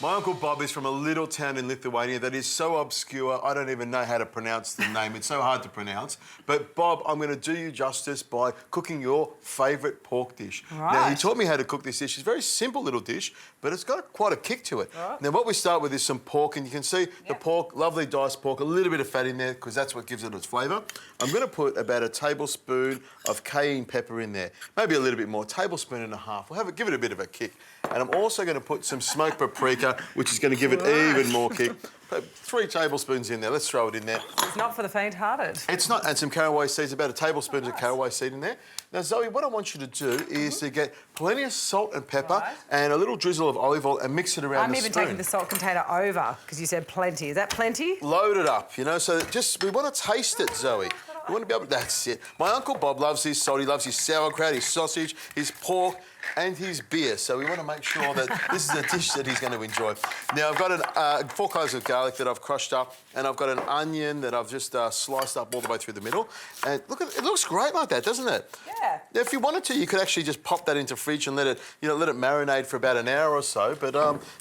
My Uncle Bob is from a little town in Lithuania that is so obscure, I don't even know how to pronounce the name. It's so hard to pronounce. But, Bob, I'm going to do you justice by cooking your favourite pork dish. Right. Now, he taught me how to cook this dish. It's a very simple little dish, but it's got quite a kick to it. Right. Now, what we start with is some pork, and you can see the pork, lovely diced pork, a little bit of fat in there because that's what gives it its flavour. I'm going to put about a tablespoon of cayenne pepper in there, maybe a little bit more, tablespoon and a half. We'll give it a bit of a kick. And I'm also going to put some smoked paprika, which is going to give it even more kick. Put 3 tablespoons in there. Let's throw it in there. It's not for the faint-hearted. It's not. And some caraway seeds, about a tablespoon of caraway seed in there. Now, Zoe, what I want you to do is to get plenty of salt and pepper and a little drizzle of olive oil and mix it around the spoon. I'm even taking the salt container over because you said plenty. Is that plenty? Load it up, you know, so we want to taste it, Zoe. We want to be able to... That's it. My Uncle Bob loves his salt. He loves his sauerkraut, his sausage, his pork and his beer. So we want to make sure that this is a dish that he's going to enjoy. Now, I've got 4 cloves of garlic that I've crushed up, and I've got an onion that I've just sliced up all the way through the middle. And look at it, looks great like that, doesn't it? Yeah. Now, if you wanted to, you could actually just pop that into fridge and let it marinate for about an hour or so. But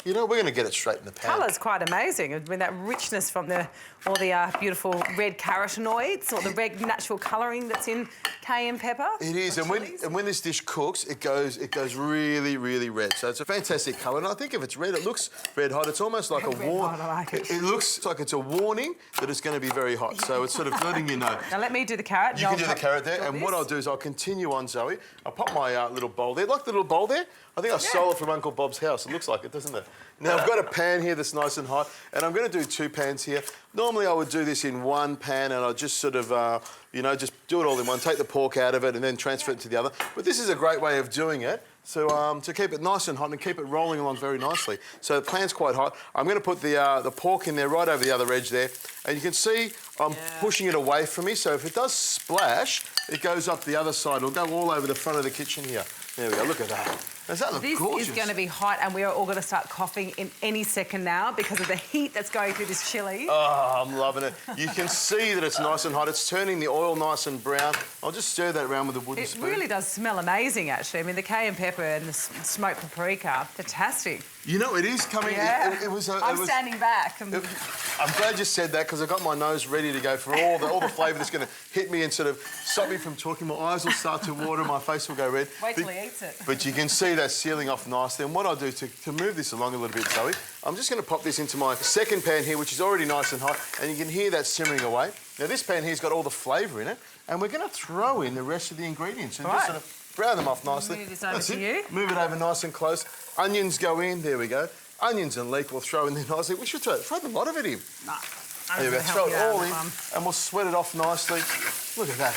you know, we're going to get it straight in the pan. Colour's quite amazing. I mean, that richness from all the beautiful red carotenoids or the red natural colouring that's in cayenne pepper. It is, and when this dish cooks, it goes really, really red. So it's a fantastic colour, and I think if it's red, it looks red hot. It's almost like a warning. I like it. It looks like it's a warning that it's going to be very hot. So it's sort of letting you know. Now let me do the carrot. You can do the carrot there, and what I'll do is I'll continue on, Zoe. I'll pop my little bowl there. Like the little bowl there? I think I stole it from Uncle Bob's house. It looks like it, doesn't it? Now, I've got a pan here that's nice and hot, and I'm going to do 2 pans here. Normally, I would do this in 1 pan, and I'll just sort of, just do it all in one, take the pork out of it, and then transfer it to the other. But this is a great way of doing it. So to keep it nice and hot and keep it rolling along very nicely. So the pan's quite hot. I'm going to put the pork in there right over the other edge there. And you can see I'm pushing it away from me. So if it does splash, it goes up the other side. It'll go all over the front of the kitchen here. There we go. Look at that. Does that look gorgeous? This is going to be hot, and we are all going to start coughing in any second now because of the heat that's going through this chilli. Oh, I'm loving it. You can see that it's nice and hot. It's turning the oil nice and brown. I'll just stir that around with a wooden spoon. It really does smell amazing, actually. I mean, the cayenne pepper and the smoked paprika, fantastic. You know, it is coming... Yeah. I'm standing back. I'm glad you said that because I've got my nose ready to go for all the flavour that's going to hit me and sort of stop me from talking. My eyes will start to water, my face will go red. Wait till he eats it. But you can see that sealing off nicely. And what I'll do to move this along a little bit, Zoe, I'm just going to pop this into my second pan here, which is already nice and hot, and you can hear that simmering away. Now, this pan here's got all the flavour in it, and we're going to throw in the rest of the ingredients and just sort of brown them off nicely. Move this over to you. Move it over nice and close. Onions go in. There we go. Onions and leek we'll throw in there nicely. We should throw a lot of it in. No. There we go. Throw it all in, and we'll sweat it off nicely. Look at that.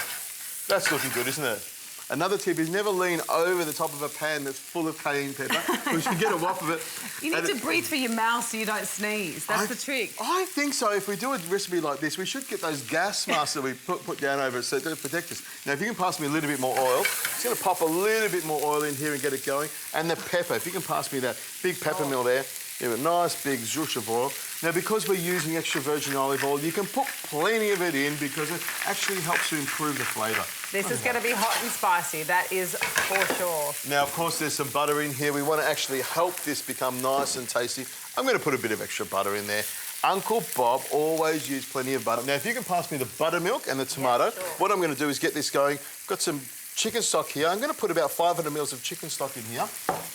That's looking good, isn't it? Another tip is never lean over the top of a pan that's full of cayenne pepper because you can get a whop of it. You need to breathe through your mouth so you don't sneeze. That's the trick. I think so. If we do a recipe like this, we should get those gas masks that we put down over it so to protect us. Now, if you can pass me a little bit more oil, just going to pop a little bit more oil in here and get it going. And the pepper, if you can pass me that big pepper mill there. You have a nice big zhoosh of oil. Now, because we're using extra virgin olive oil, you can put plenty of it in because it actually helps to improve the flavour. This is going to be hot and spicy, that is for sure. Now, of course, there's some butter in here. We want to actually help this become nice and tasty. I'm going to put a bit of extra butter in there. Uncle Bob always used plenty of butter. Now, if you can pass me the buttermilk and the tomato, what I'm going to do is get this going. I've got some chicken stock here. I'm going to put about 500 mils of chicken stock in here,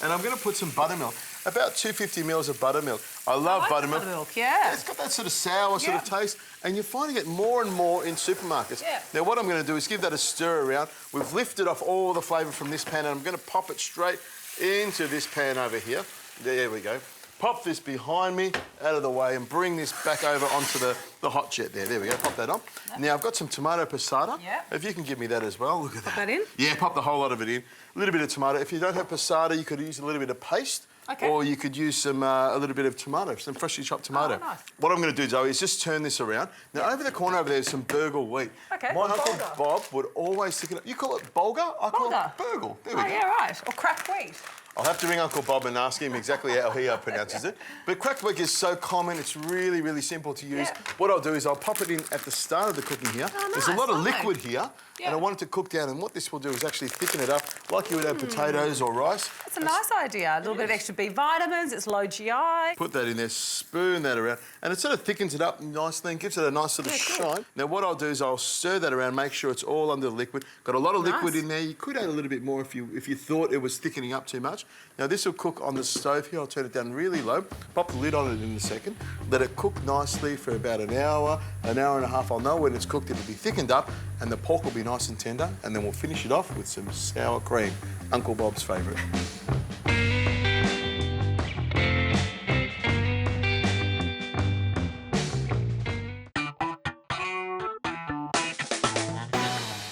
and I'm going to put some buttermilk, about 250 mils of buttermilk. I love buttermilk. Buttermilk, yeah. It's got that sort of sour sort of taste, and you're finding it more and more in supermarkets. Yeah. Now, what I'm going to do is give that a stir around. We've lifted off all the flavour from this pan, and I'm going to pop it straight into this pan over here. There we go. Pop this behind me, out of the way, and bring this back over onto the hot jet there. There we go, pop that on. Yep. Now, I've got some tomato passata. Yep. If you can give me that as well, look at that. Pop that in? Yeah, pop the whole lot of it in. A little bit of tomato. If you don't have passata, you could use a little bit of paste. Okay. Or you could use some a little bit of tomato, some freshly chopped tomato. Oh, nice. What I'm going to do, Zoe, is just turn this around. Now, over the corner over there is some burgle wheat. Okay. My Uncle Bob would always stick it up. You call it bulgur? I call it burgle. There we go. Yeah, right. Or cracked wheat. I'll have to ring Uncle Bob and ask him exactly how he pronounces it. But cracked is so common, it's really, really simple to use. Yeah. What I'll do is I'll pop it in at the start of the cooking here. Oh, There's a nice, lot of lovely. liquid here, Yeah. and I want it to cook down. And what this will do is actually thicken it up like you would have potatoes or rice. It's a nice idea. A little bit of extra B vitamins. It's low GI. Put that in there, spoon that around, and it sort of thickens it up nicely and gives it a nice sort of shine. Now, what I'll do is I'll stir that around, make sure it's all under the liquid. Got a lot of liquid in there. You could add a little bit more if you thought it was thickening up too much. Now, this will cook on the stove here. I'll turn it down really low. Pop the lid on it in a second. Let it cook nicely for about an hour and a half. I'll know when it's cooked. It'll be thickened up, and the pork will be nice and tender. And then we'll finish it off with some sour cream, Uncle Bob's favourite.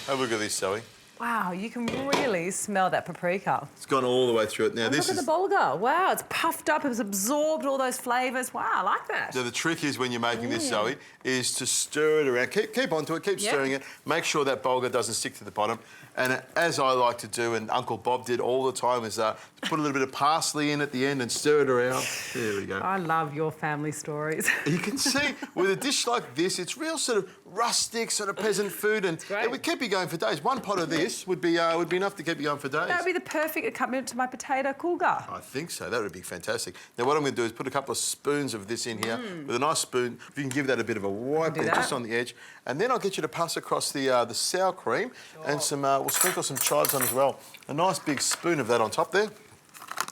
Have a look at this, Zoe. Wow, you can really smell that paprika. It's gone all the way through it. Now, this Look at is... the bulgur. Wow, it's puffed up. It's absorbed all those flavours. Wow, I like that. So the trick is when you're making this, Zoe, is to stir it around. Keep onto it, keep stirring it. Make sure that bulgur doesn't stick to the bottom. And as I like to do, and Uncle Bob did all the time, is put a little bit of parsley in at the end and stir it around. There we go. I love your family stories. You can see with a dish like this, it's real sort of rustic, sort of peasant food, and it would keep you going for days. One pot of this would be enough to keep you going for days. That would be the perfect accompaniment to my potato coolgar. I think so. That would be fantastic. Now, what I'm going to do is put a couple of spoons of this in here with a nice spoon. If you can give that a bit of a wipe there, just on the edge, and then I'll get you to pass across the sour cream and some. We'll sprinkle some chives on as well. A nice big spoon of that on top there.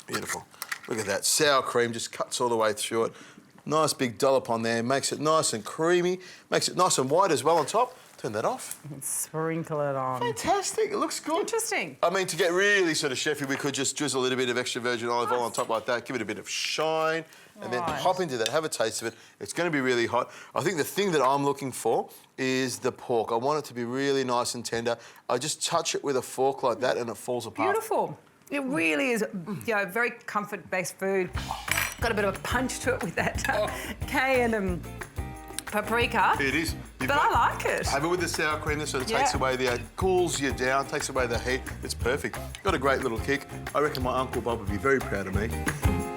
Beautiful. Look at that. Sour cream just cuts all the way through it. Nice big dollop on there. Makes it nice and creamy. Makes it nice and white as well on top. Turn that off. Sprinkle it on. Fantastic. It looks good. Interesting. I mean, to get really sort of chefy, we could just drizzle a little bit of extra virgin olive oil on top like that. Give it a bit of shine. And then hop into that. Have a taste of it. It's going to be really hot. I think the thing that I'm looking for is the pork. I want it to be really nice and tender. I just touch it with a fork like that and it falls apart. Beautiful. It really is, very comfort-based food. Got a bit of a punch to it with that cayenne and paprika. It is. But I like it. Have it with the sour cream. That sort of takes away cools you down, takes away the heat. It's perfect. Got a great little kick. I reckon my Uncle Bob would be very proud of me.